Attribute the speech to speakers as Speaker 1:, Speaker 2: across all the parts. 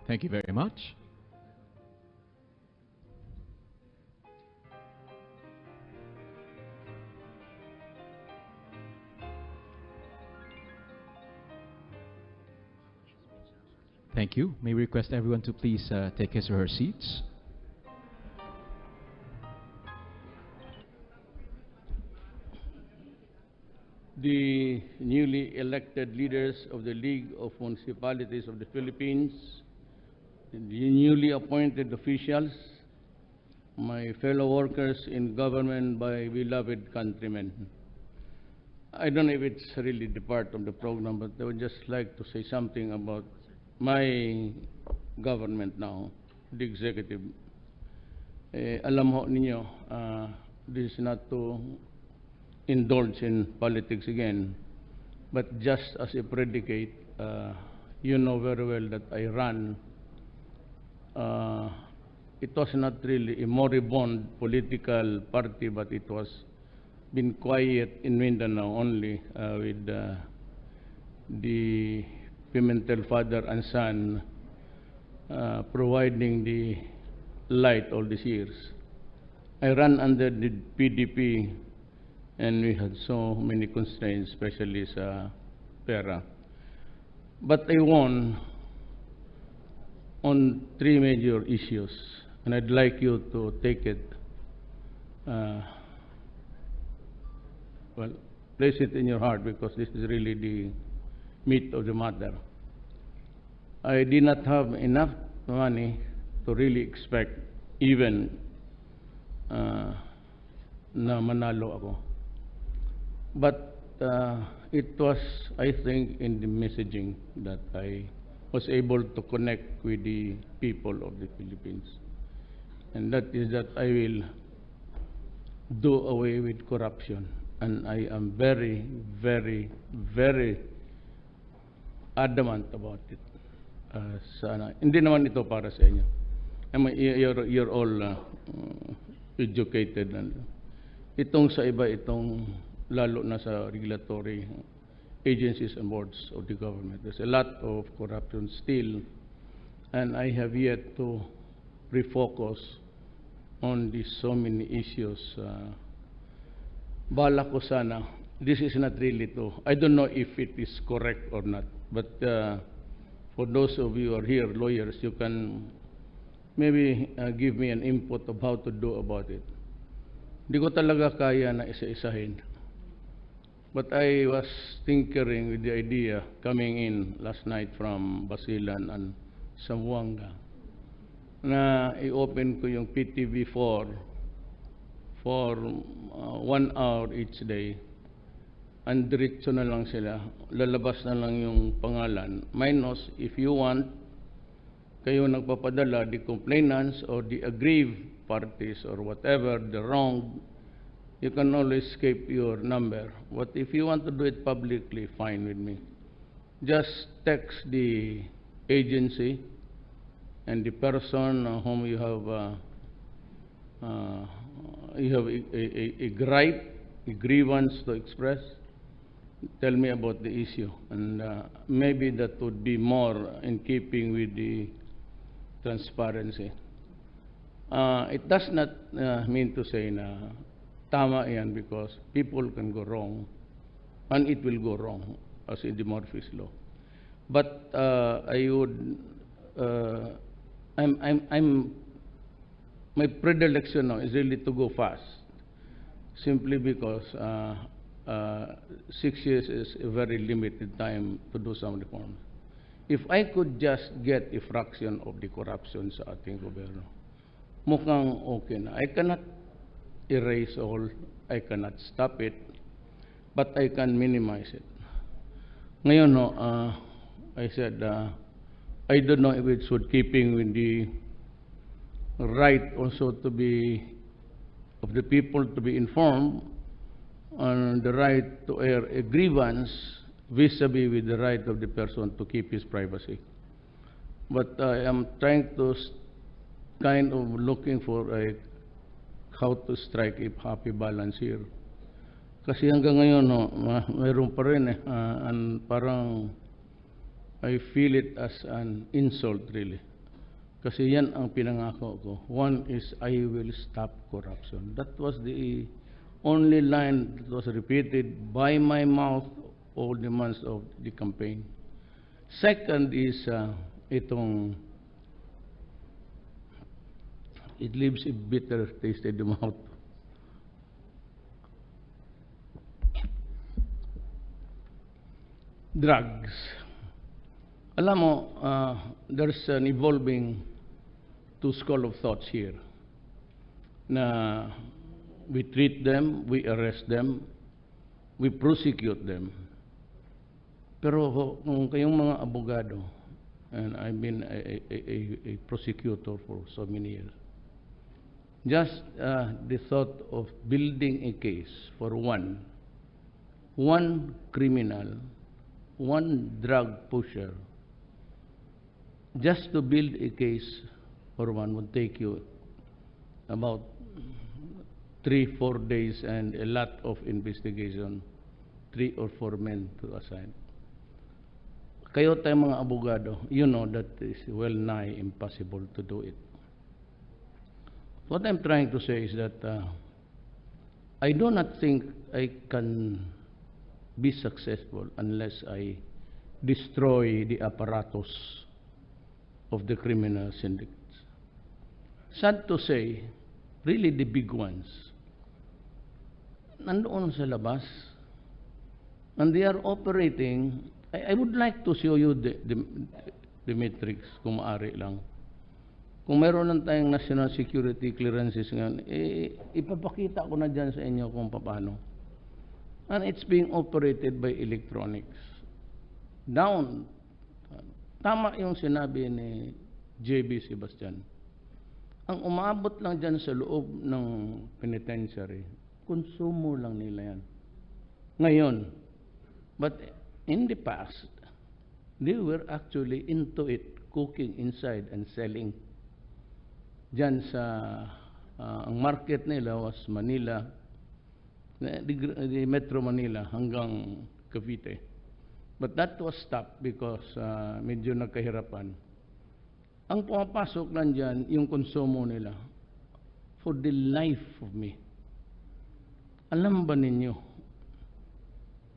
Speaker 1: Thank you very much. Thank you. May we request everyone to please take his or her seats.
Speaker 2: The newly elected leaders of the League of Municipalities of the Philippines, the newly appointed officials, my fellow workers in government, my beloved countrymen. I don't know if it's really the part of the program, but I would just like to say something about my government now, the executive. Alam ho ninyo, this is not to indulge in politics again, but just as a predicate, you know very well that I ran. It was not really a moribund political party, but it was been quiet in Mindanao only with the Pimentel father and son providing the light all these years. I ran under the PDP and we had so many constraints, especially sa pera. But I won on 3 major issues, and I'd like you to take it, well, place it in your heart, because this is really the meat of the matter. I did not have enough money to really expect even na manalo ako. But it was, I think, in the messaging that I was able to connect with the people of the Philippines. And that is that I will do away with corruption. And I am very, very, very adamant about it. Sana. Hindi naman ito para sa inyo. You're all educated. Itong sa iba, itong lalo na sa regulatory agencies and boards of the government. There's a lot of corruption still, and I have yet to refocus on these so many issues. Bala ko sana, this is not really true. I don't know if it is correct or not, but for those of you who are here, lawyers, you can maybe give me an input of how to do about it. Hindi ko talaga kaya na isa-isahin. But I was tinkering with the idea coming in last night from Basilan and Zamboanga na i-open ko yung PTV4 for 1 hour each day, and diretso na lang sila, lalabas na lang yung pangalan, minus if you want, kayo nagpapadala, the complainants or the aggrieved parties or whatever, the wrong, you can always escape your number. But if you want to do it publicly, fine with me. Just text the agency and the person whom you have a gripe, a grievance to express. Tell me about the issue, and maybe that would be more in keeping with the transparency. It does not mean to say na tama yan, because people can go wrong, and it will go wrong as in the Murphy's Law. But I would, my predilection now is really to go fast, simply because 6 years is a very limited time to do some reforms. If I could just get a fraction of the corruption sa ating gobyerno, mukhang okay na. I cannot erase all, I cannot stop it, but I can minimize it. Ngayon, no, I said, I don't know if it's with keeping with the right also to be, of the people to be informed, and the right to air a grievance vis-a-vis with the right of the person to keep his privacy. But I am trying to kind of looking for a how to strike a happy balance here. Kasi hanggang ngayon, no, mayroon pa rin and parang I feel it as an insult really. Kasi yan ang pinangako ko. One is, I will stop corruption. That was the only line that was repeated by my mouth all the months of the campaign. Second is, itong, it leaves a bitter taste in the mouth. Drugs. Alam mo, there's an evolving two school of thoughts here na we treat them, we arrest them, we prosecute them. Pero kung kayong mga abogado, and I've been a prosecutor for so many years, just the thought of building a case for one criminal, one drug pusher, just to build a case for one would take you about 3-4 days and a lot of investigation, 3 or 4 men to assign. Kayo tayo mga abogado, you know that is well nigh impossible to do it. What I'm trying to say is that I do not think I can be successful unless I destroy the apparatus of the criminal syndicates. Sad to say, really the big ones, nandoon sa labas, and they are operating. I would like to show you the metrics, kung maaari lang. Kung meron lang tayong national security clearances ngayon, ipapakita ko na dyan sa inyo kung paano. And it's being operated by electronics. Tama yung sinabi ni JB Sebastian. Ang umabot lang dyan sa loob ng penitentiary, konsumo lang nila yan. Ngayon, but in the past, they were actually into it, cooking inside and selling. Dyan sa, ang market nila was Manila, the Metro Manila hanggang Cavite. But that was stopped because medyo nagkahirapan. Ang pumapasok lang dyan, yung konsumo nila. For the life of me, alam ba ninyo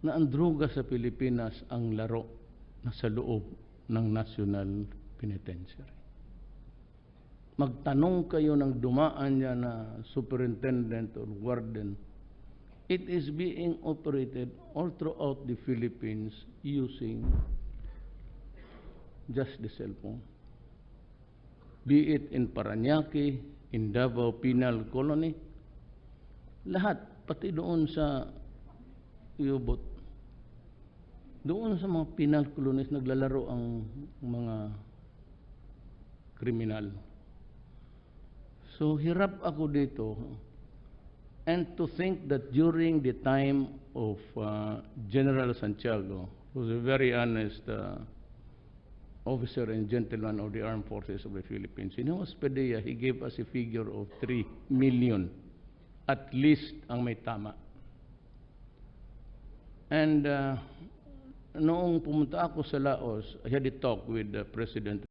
Speaker 2: na ang droga sa Pilipinas ang laro na sa loob ng National Penitentiary? Magtanong kayo ng dumaan niya na superintendent or warden, it is being operated all throughout the Philippines using just the cellphone. Be it in Parañaque, in Davao Penal Colony, lahat, pati doon sa Iubot, doon sa mga penal colonies naglalaro ang mga kriminal. So hirap ako dito. And to think that during the time of General Santiago, who was a very honest officer and gentleman of the Armed Forces of the Philippines, in Hospedia, he gave us a figure of 3 million, at least ang may tama. And noong pumunta ako sa Laos, I had a talk with President